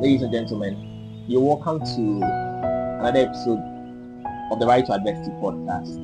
Ladies and gentlemen, you're welcome to another episode of the Right to Adversity podcast.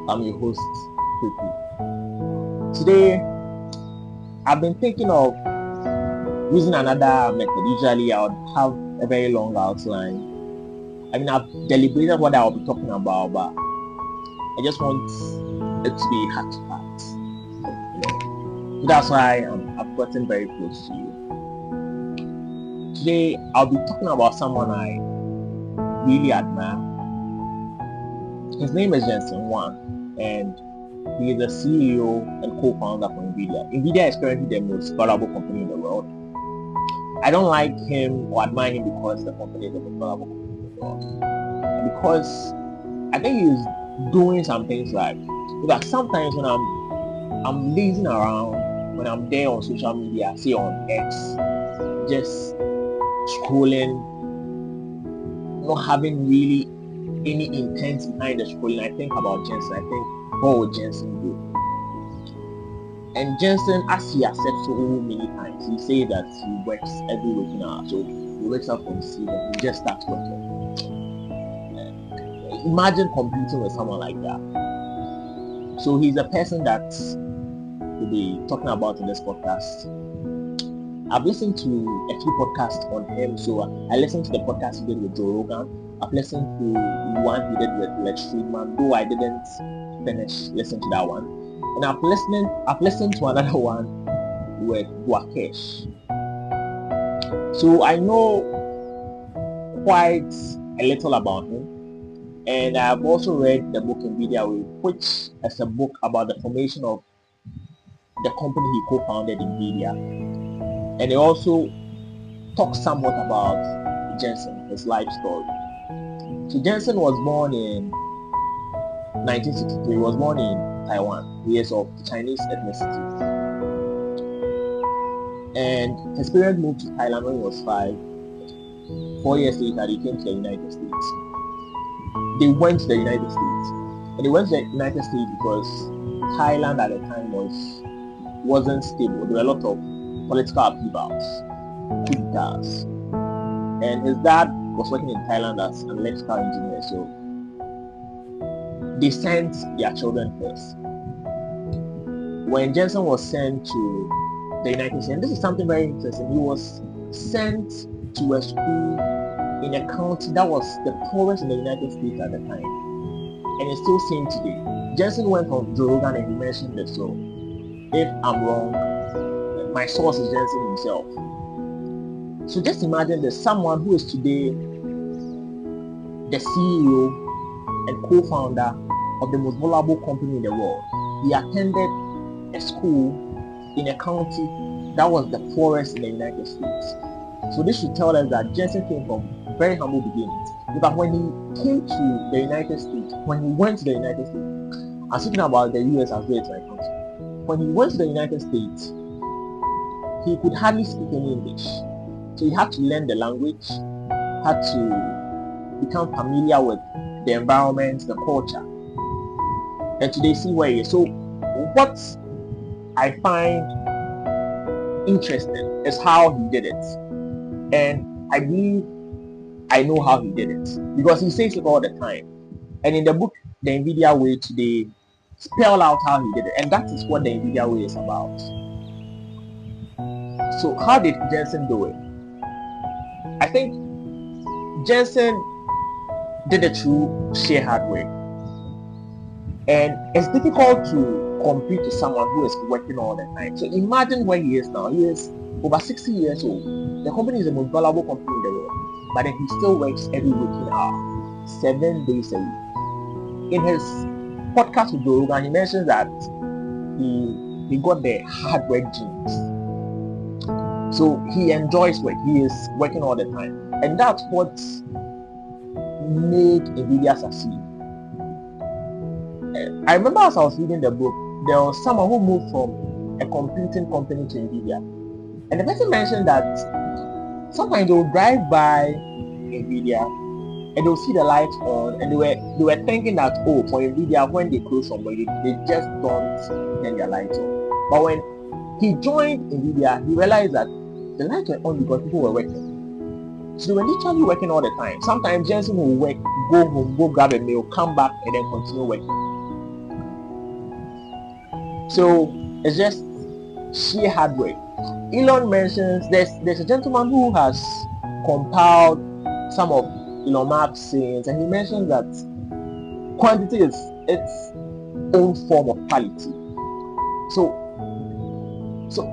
I'm your host, Pepe. Today, I've been thinking of using another method. Usually, I would have a very long outline. I've deliberated what I'll be talking about, but I just want it to be heart to heart. So that's why I've gotten very close to you. Today, I'll be talking about someone I really admire. His name is Jensen, Huang, and he is the CEO and co-founder for NVIDIA. NVIDIA is currently the most valuable company in the world. I don't like him or admire him because the company is the most valuable company in the world. Because I think he's doing some things right. Because sometimes when I'm lazing around, when I'm there on social media, say on X, just scrolling, not having really any intent behind the scrolling, I think about Jensen. I think, what would Jensen do? And Jensen, as he has said so many times, he says that he works every waking hour. So he wakes up from sleep and he just starts working. Imagine competing with someone like that. So he's a person that we'll be talking about in this podcast. I've listened to a few podcasts on him. So I listened to the podcast he did with Joe Rogan. I've listened to one he did with Lex Friedman, though I didn't finish listening to that one. And I've listened to another one with Wakesh. So I know quite a little about him. And I've also read the book NVIDIA Way, which is a book about the formation of the company he co-founded, NVIDIA. And it also talks somewhat about Jensen, his life story. So Jensen was born in 1963. He was born in Taiwan. He is of Chinese ethnicity. And his parents moved to Thailand when he was 5. 4 years later, they came to the United States. They went to the United States. And they went to the United States because Thailand at the time wasn't stable. There were a lot of political upheavals, coup d'etats. And his dad was working in Thailand as an electrical engineer, so they sent their children first. When Jensen was sent to the United States, and this is something very interesting, he was sent to a school in a county that was the poorest in the United States at the time. And it's still seen today. Jensen went on Joe Rogan and he mentioned this, so if I'm wrong, my source is Jensen himself. So just imagine there's someone who is today the CEO and co-founder of the most valuable company in the world. He attended a school in a county that was the poorest in the United States. So this should tell us that Jensen came from very humble beginnings. But when he came to the United States, when he went to the United States, I'm speaking about the US as well as my country. When he went to the United States, he could hardly speak any English. So he had to learn the language, had to become familiar with the environment, the culture. And today see where he is. So what I find interesting is how he did it. And I believe I know how he did it. Because he says it all the time. And in the book, The NVIDIA Way, today, spell out how he did it. And that is what the NVIDIA Way is about. So how did Jensen do it? I think Jensen did it through sheer hard work. And it's difficult to compete with someone who is working all the time. So imagine where he is now. He is over 60 years old. The company is the most valuable company in the world. But then he still works every waking hour, 7 days a week. In his podcast with Joe Rogan, he mentions that he got the hard work genes. So he enjoys work. He is working all the time. And that's what made NVIDIA succeed. I remember as I was reading the book, there was someone who moved from a computing company to NVIDIA. And the person mentioned that sometimes they would drive by NVIDIA and they'll see the lights on and they were thinking that, oh, for NVIDIA, when they close somewhere, they just don't turn their lights on. But when he joined NVIDIA, he realized that The lights were on because people were working. So they were literally working all the time. Sometimes Jensen will work, go home, go grab a meal, come back, and then continue working. So it's just sheer hard work. Elon mentions there's a gentleman who has compiled some of Elon Musk's sayings, and he mentions that quantity is its own form of quality. So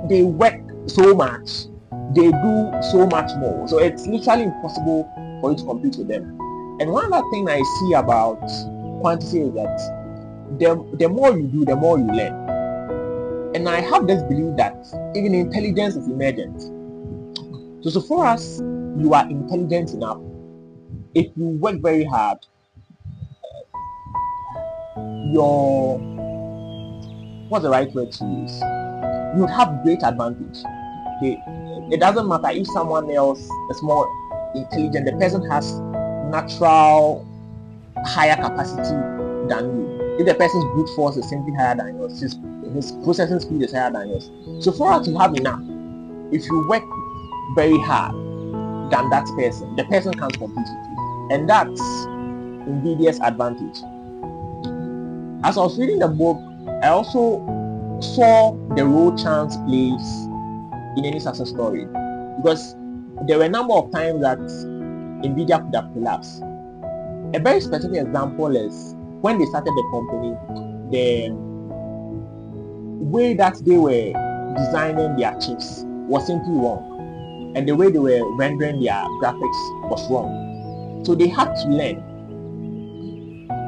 they work so much, they do so much more. So it's literally impossible for you to compete with them. And one other thing I see about quantity is that the more you do, the more you learn. And I have this belief that even intelligence is emergent. So far as you are intelligent enough, if you work very hard, what's the right word to use? You would have great advantage. Okay? It doesn't matter if someone else is more intelligent, the person has natural higher capacity than you. If the person's brute force is simply higher than yours, his processing speed is higher than yours. So far as you have enough, if you work very hard than that person, the person can't compete with you. And that's NVIDIA's advantage. As I was reading the book, I also saw the role chance plays in any success story, because there were a number of times that NVIDIA could have collapsed. A very specific example is when they started the company, the way that they were designing their chips was simply wrong, and the way they were rendering their graphics was wrong. So they had to learn.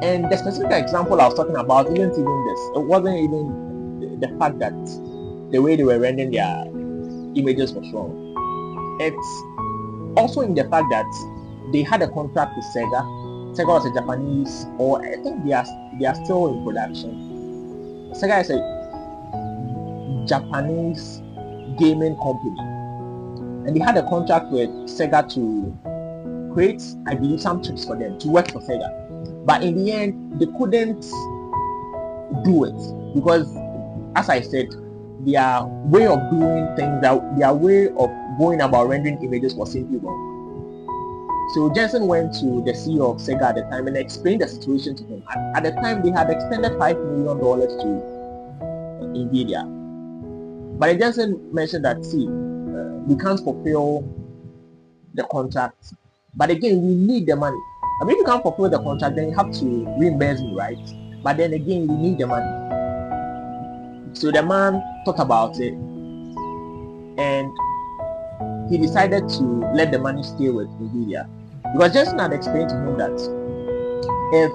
And the specific example I was talking about isn't even this. It wasn't even the fact that the way they were rendering their images was wrong. It's also in the fact that they had a contract with Sega. Sega was a Japanese, or I think they are still in production. Sega is a Japanese gaming company, and they had a contract with Sega to create, I believe, some chips for them to work for Sega. But in the end, they couldn't do it because, as I said, their way of doing things, their way of going about rendering images was simply wrong. So Jensen went to the CEO of Sega at the time and explained the situation to him. At the time, they had extended $5 million to NVIDIA. But Jensen mentioned that, see, we can't fulfill the contract. But again, we need the money. I mean, if you can't fulfill the contract, then you have to reimburse me, right? But then again, you need the money. So the man thought about it, and he decided to let the money stay with NVIDIA. Because Jensen had explained to him that if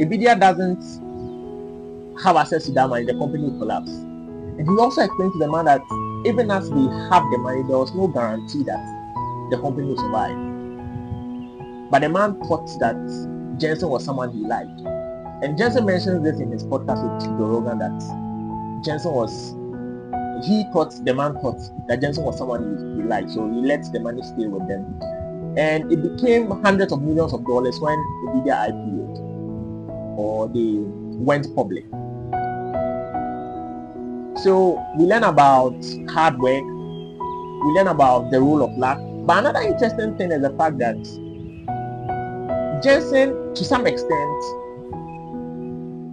NVIDIA doesn't have access to that money, the company will collapse. And he also explained to the man that even as they have the money, there was no guarantee that the company will survive. But the man thought that Jensen was someone he liked. And Jensen mentions this in his podcast with Joe Rogan, that the man thought that Jensen was someone he liked, so he let the money stay with them. And it became hundreds of millions of dollars when NVIDIA IPO'd, or they went public. So we learn about hard work, we learn about the role of luck. But another interesting thing is the fact that Jensen, to some extent,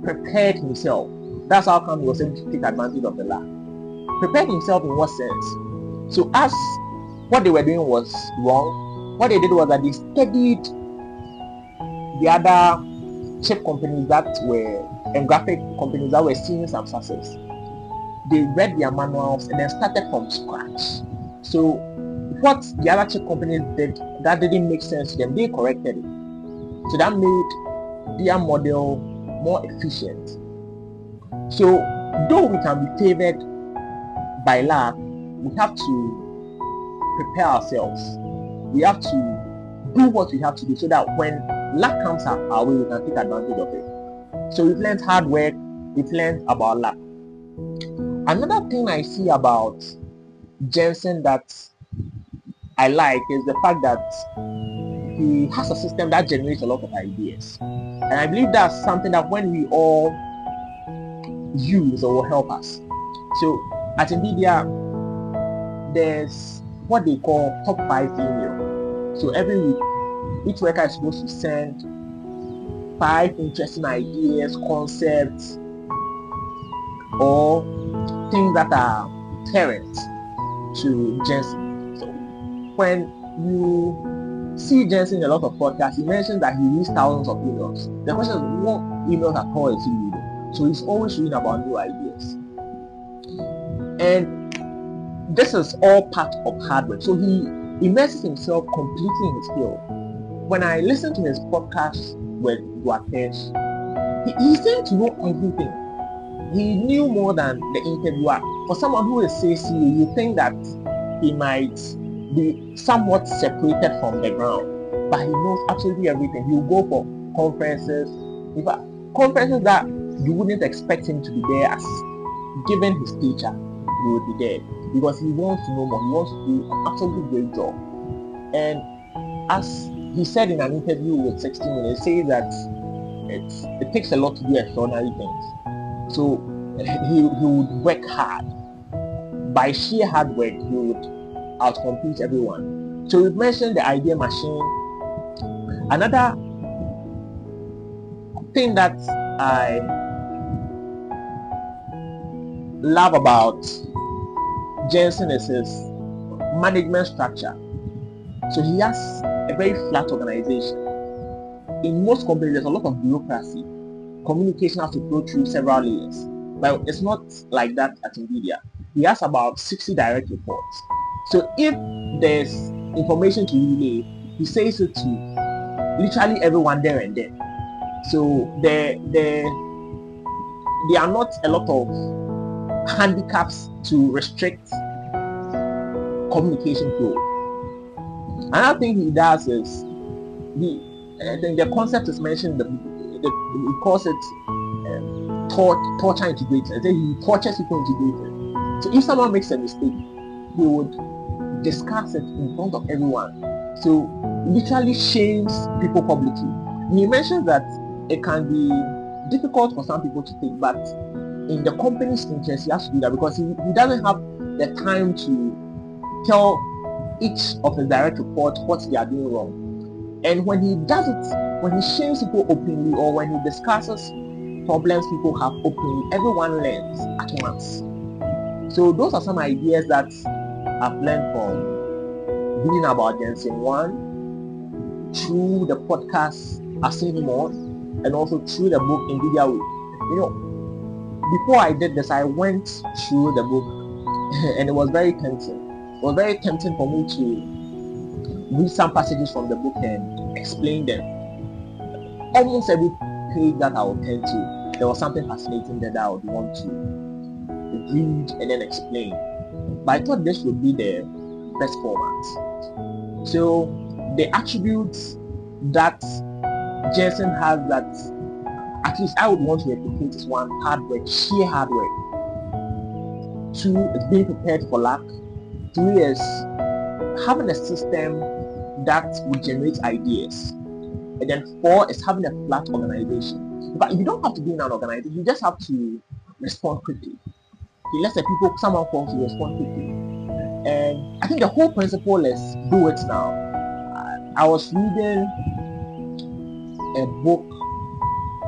prepared himself. That's how come he was able to take advantage of the luck. Prepared himself in what sense? So as what they were doing was wrong, what they did was that they studied the other chip companies and graphic companies that were seeing some success. They read their manuals and then started from scratch. So what the other chip companies did that didn't make sense to them, they corrected it. So that made their model more efficient. So though we can be favored by luck, we have to prepare ourselves. We have to do what we have to do so that when luck comes our way, we can take advantage of it. So we've learned hard work, we've learned about luck. Another thing I see about Jensen that I like is the fact that he has a system that generates a lot of ideas. And I believe that's something that when we all use, it will help us. So at NVIDIA, there's what they call top 5 email. So every week, each worker is supposed to send 5 interesting ideas, concepts, or things that are current to Jensen. So when you see Jensen in a lot of podcasts, he mentions that he reads thousands of emails. The question is, what emails at all is he reading? So he's always reading about new ideas. And this is all part of hard work. So he immerses himself completely in his field. When I listen to his podcast with Duakesh, he seemed to know everything. He knew more than the interviewer. For someone who is CCU, you think that he might be somewhat separated from the ground, but he knows absolutely everything. He will go for conferences, in fact, conferences that you wouldn't expect him to be there as. Given his teacher, he would be there because he wants to know more. He wants to do an absolutely great job. And as he said in an interview with 60 Minutes, he says that it takes a lot to do extraordinary things. So he would work hard. By sheer hard work, he would outcompete everyone. So we've mentioned the idea machine. Another thing that I love about Jensen is his management structure. So he has a very flat organization. In most companies, there's a lot of bureaucracy. Communication has to go through several layers. But it's not like that at NVIDIA. He has about 60 direct reports. So if there's information to relay, he says it to literally everyone there and then. So there are not a lot of handicaps to restrict communication flow. Another thing he does is I think the concept is mentioned. He calls it torture integrated. He tortures people integrated. So if someone makes a mistake, he would discuss it in front of everyone. So literally shames people publicly. He mentions that it can be difficult for some people to take, but in the company's interest, he has to do that because he doesn't have the time to tell each of his direct reports what they are doing wrong. And when he does it, when he shames people openly, or when he discusses problems people have openly, everyone learns at once. So those are some ideas that I've learned from reading about Jensen. One, through the podcast I've seen him on, and also through the book NVIDIA Way. Before I did this, I went through the book and it was very tempting. It was very tempting for me to read some passages from the book and explain them. Almost every page that I would turn to, there was something fascinating that I would want to read and then explain. But I thought this would be the best format. So the attributes that Jensen has that at least I would want to replicate is: 1, hard work, sheer hard work. 2 is being prepared for luck. 3 is having a system that will generate ideas. And then 4 is having a flat organization. But you don't have to be in an organization, you just have to respond quickly. Let's say someone calls you, respond quickly. And I think the whole principle is do it now. I was reading a book.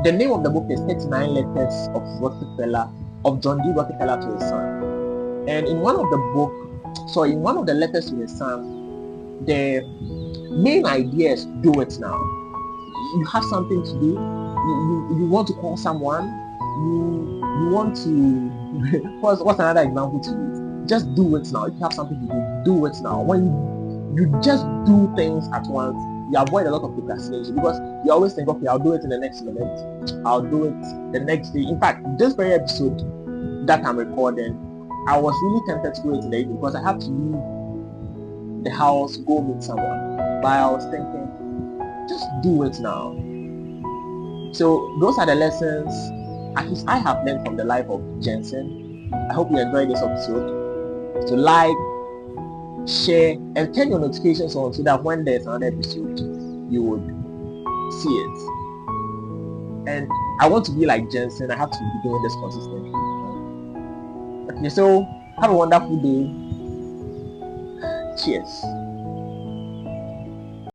The name of the book is 39 Letters of John D. Rockefeller to his son. And in one of the letters to his son, the main idea is do it now. You have something to do. You want to call someone. You want to. what's another example to use? Just do it now. If you have something to do it now. When you just do things at once, you avoid a lot of procrastination because you always think, okay, I'll do it in the next minute. I'll do it the next day. In fact, this very episode that I'm recording, I was really tempted to do it today because I have to leave the house, go meet someone. But I was thinking, just do it now. So those are the lessons at least I have learned from the life of Jensen. I hope you enjoyed this episode. So like, share, and turn your notifications on so that when there's another episode, you would see it. And I want to be like Jensen. I have to be doing this consistently. Okay, so have a wonderful day. 6 years.